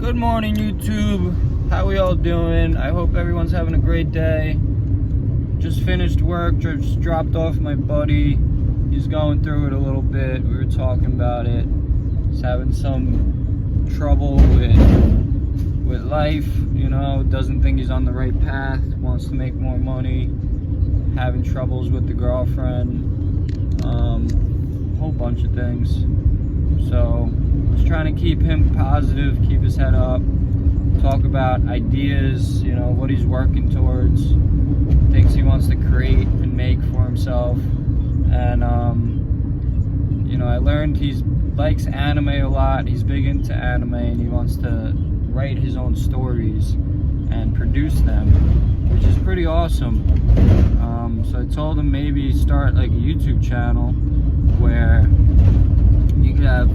Good morning, YouTube. How we all doing? I hope everyone's having a great day. Just finished work, just dropped off my buddy. He's going through it a little bit. We were talking about it. He's having some trouble with life, you know, doesn't think he's on the right path, wants to make more money, having troubles with the girlfriend, whole bunch of things. So I was trying to keep him positive, keep his head up, talk about ideas, you know, what he's working towards, things he wants to create and make for himself. And you know, I learned he likes anime a lot. He's big into anime and he wants to write his own stories and produce them, which is pretty awesome. So I told him maybe start like a YouTube channel where you could have,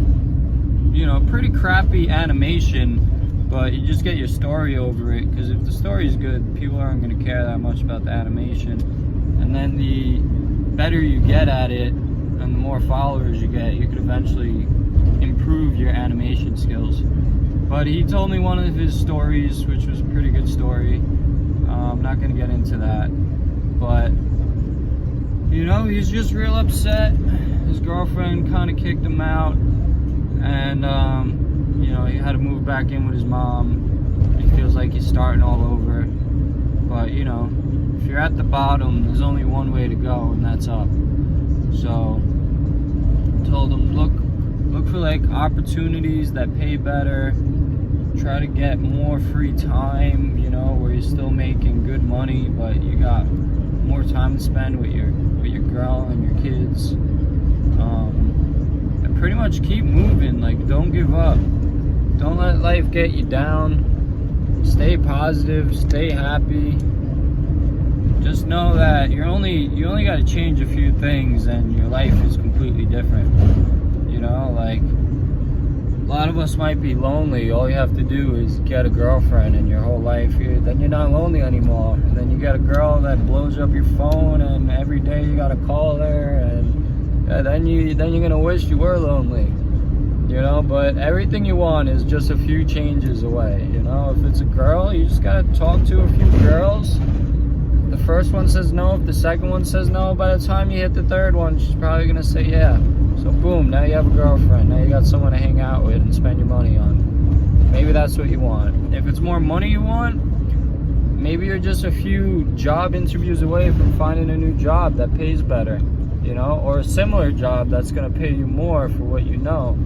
you know, pretty crappy animation, but you just get your story over it, because if the story is good, people aren't going to care that much about the animation. And then the better you get at it and the more followers you get, you could eventually improve your animation skills. But he told me one of his stories, which was a pretty good story. I'm not going to get into that, but you know, he's just real upset. His girlfriend kind of kicked him out, and you know, he had to move back in with his mom. He feels like he's starting all over. But you know, if you're at the bottom, there's only one way to go, and that's up. So I told him, look for like opportunities that pay better. Try to get more free time, you know, where you're still making good money, but you got more time to spend with your girl and your kids. And pretty much keep moving. Like, don't give up. Don't let life get you down. Stay positive. Stay happy. Just know that you only got to change a few things, and your life is completely different. You know, like, a lot of us might be lonely. All you have to do is get a girlfriend, and your whole life, then you're not lonely anymore. And then you got a girl that blows up your phone, and every day you gotta call her, and then you're gonna wish you were lonely. You know, but everything you want is just a few changes away. You know, if it's a girl, you just gotta talk to a few girls. The first one says no. If the second one says no, by the time you hit the third one, she's probably gonna say yeah. So boom, now you have a girlfriend. Now you got someone to hang out with and spend your money on. Maybe that's what you want. If it's more money you want, maybe you're just a few job interviews away from finding a new job that pays better, you know, or a similar job that's gonna pay you more for what you know.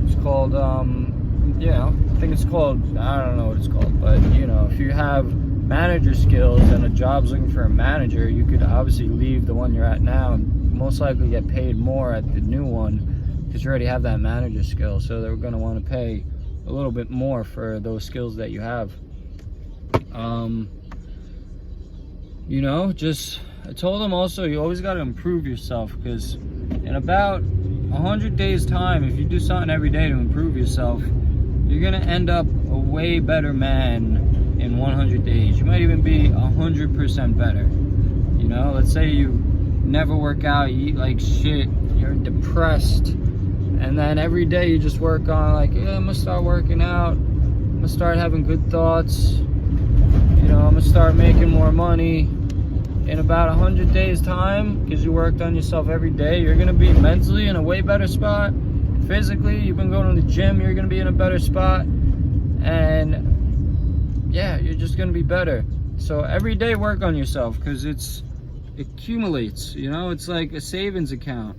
It's called, you know, I think it's called, I don't know what it's called, but you know, if you have manager skills and a job's looking for a manager, you could obviously leave the one you're at now and most likely get paid more at the new one, because you already have that manager skill. So they're going to want to pay a little bit more for those skills that you have. You know, just, I told them also, you always got to improve yourself, because in about 100 days time, if you do something every day to improve yourself, you're going to end up a way better man in 100 days. You might even be 100% better. You know, let's say you never work out, you eat like shit, you're depressed, and then every day you just work on like, yeah, I'm gonna start working out, I'm gonna start having good thoughts, you know, I'm gonna start making more money. In about 100 days time, because you worked on yourself every day, you're gonna be mentally in a way better spot. Physically, you've been going to the gym, you're gonna be in a better spot, and yeah, you're just gonna be better. So every day work on yourself, because it accumulates, you know. It's like a savings account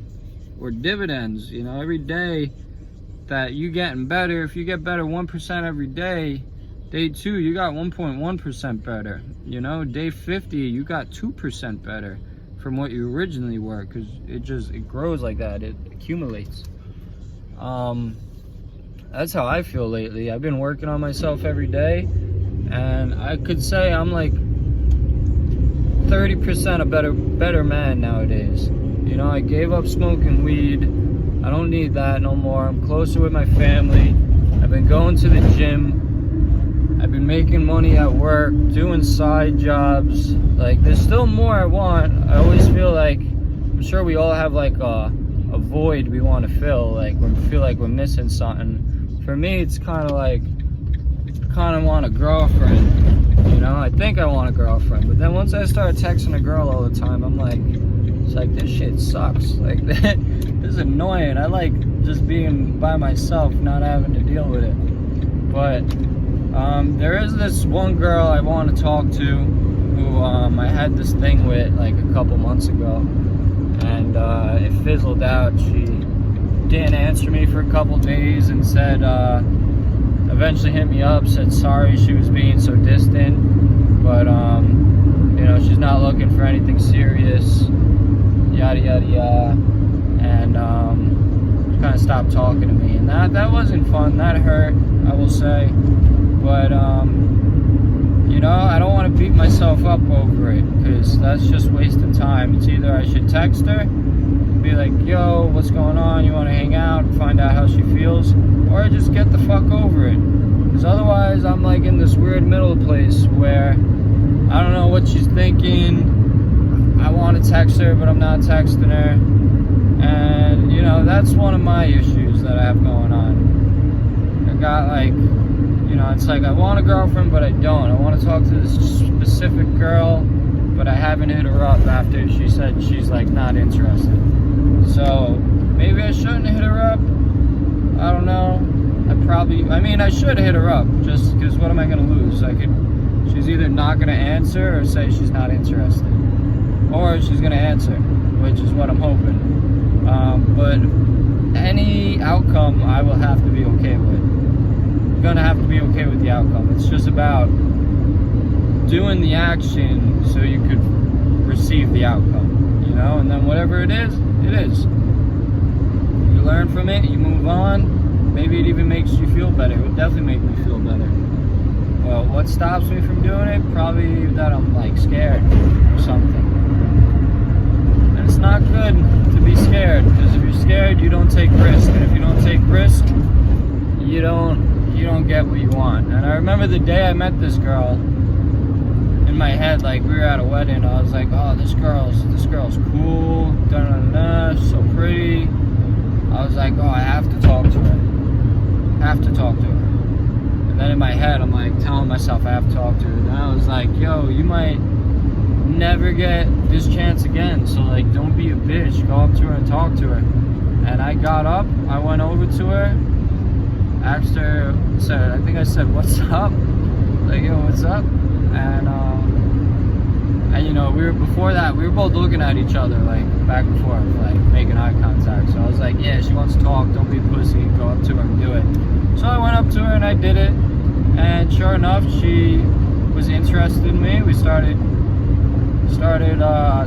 or dividends, you know. Every day that you getting better, if you get better 1% every day, day 2 you got 1.1% better, you know. Day 50 you got 2% better from what you originally were, because it grows like that, it accumulates. That's how I feel lately. I've been working on myself every day, and I could say I'm like 30% a better man nowadays. You know, I gave up smoking weed. I don't need that no more. I'm closer with my family. I've been going to the gym. I've been making money at work, doing side jobs. Like, there's still more I want. I always feel like, I'm sure we all have like a void we want to fill, like we feel like we're missing something. For me, it's kind of like kind of want a girlfriend, you know? I think I want a girlfriend, but then once I start texting a girl all the time, I'm like, it's like, this shit sucks. Like, this is annoying. I like just being by myself, not having to deal with it. But there is this one girl I want to talk to who I had this thing with like a couple months ago, and it fizzled out. She didn't answer me for a couple days and said, eventually hit me up, said sorry she was being so distant, but you know, she's not looking for anything serious, yada yada yada, and kind of stopped talking to me, and that wasn't fun. That hurt, I will say, but you know, I don't want to beat myself up over it, because that's just wasting time. It's either I should text her, be like, yo, what's going on, you want to hang out, find out how she feels, or just get the fuck over it. Because otherwise I'm like in this weird middle place where I don't know what she's thinking. I want to text her, but I'm not texting her, and you know, that's one of my issues that I have going on. I got like, you know, it's like I want a girlfriend, but I don't. I want to talk to this specific girl, but I haven't hit her up after she said she's like not interested. So maybe I shouldn't hit her up. I don't know. I mean, I should hit her up, just because what am I going to lose? She's either not going to answer or say she's not interested. Or she's going to answer, which is what I'm hoping. But any outcome I will have to be okay with. I'm going to have to be okay with the outcome. It's just about doing the action so you could receive the outcome, you know? And then whatever it is, it is. You learn from it, you move on. Maybe it even makes you feel better. It would definitely make me feel better. Well, what stops me from doing it? Probably that I'm like scared or something. And it's not good to be scared, because if you're scared, you don't take risk. And if you don't take risk, you don't get what you want. And I remember the day I met this girl, in my head, like, we were at a wedding, I was like, oh, this girl's cool, da-da-da-da, she's so pretty. I was like, oh, I have to talk to her. And then in my head, I'm like telling myself I have to talk to her. Then I was like, yo, you might never get this chance again, so like, don't be a bitch, go up to her and talk to her. And I got up, I went over to her, asked her, I think I said, what's up? Like, yo, what's up? And you know, before that, we were both looking at each other, like, back and forth, like, making eye contact. So I was like, yeah, she wants to talk, don't be a pussy, go up to her and do it. So I went up to her and I did it, and sure enough, she was interested in me. We started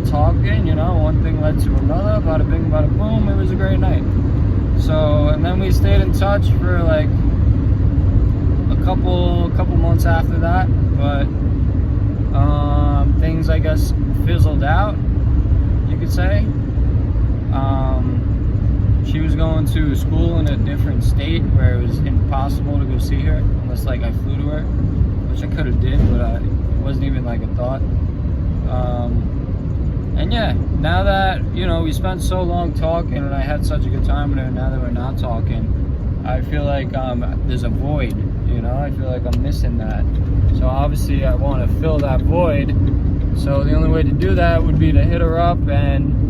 talking, you know, one thing led to another, bada bing, bada boom, it was a great night. So, and then we stayed in touch for like a couple months after that, but things, I guess, fizzled out, you could say. She was going to school in a different state where it was impossible to go see her unless like I flew to her, which I could have did, but it wasn't even like a thought. And yeah, now that, you know, we spent so long talking and I had such a good time with her, now that we're not talking, I feel like there's a void, you know? I feel like I'm missing that. So obviously I want to fill that void. So the only way to do that would be to hit her up and,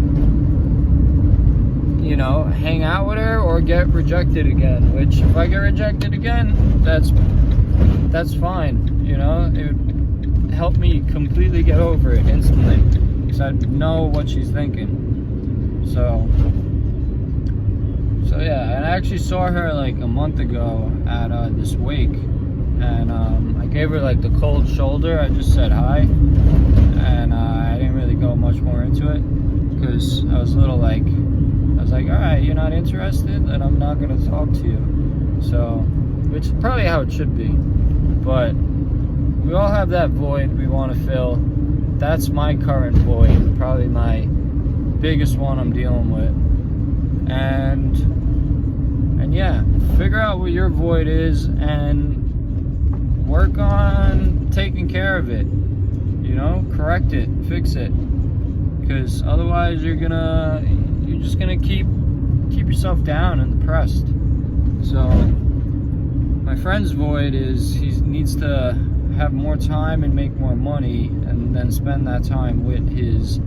you know, hang out with her or get rejected again. Which, if I get rejected again, that's fine, you know? It would help me completely get over it instantly, because I'd know what she's thinking. So yeah, and I actually saw her like a month ago at this wake, and I gave her like the cold shoulder. I just said hi, and I didn't really go much more into it, because I was a little like, I was like, all right, you're not interested, then I'm not gonna talk to you. So, which is probably how it should be, but we all have that void we want to fill. That's my current void, probably my biggest one I'm dealing with. And yeah, figure out what your void is and work on taking care of it. You know, correct it, fix it. Because otherwise you're just gonna keep yourself down and depressed. So My friend's void is he needs to have more time and make more money, and then spend that time with his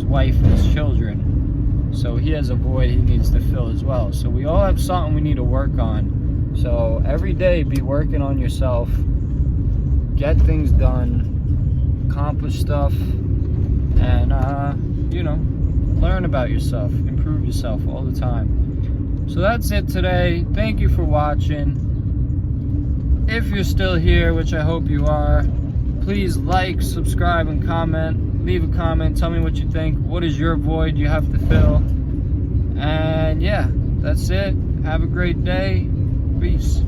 wife and his children. So he has a void he needs to fill as well. So we all have something we need to work on. So every day be working on yourself, get things done, accomplish stuff, and learn about yourself, improve yourself all the time. So that's it today. Thank you for watching. If you're still here, which I hope you are, please like, subscribe, and comment. Leave a comment. Tell me what you think. What is your void you have to fill? And yeah, that's it. Have a great day. Peace.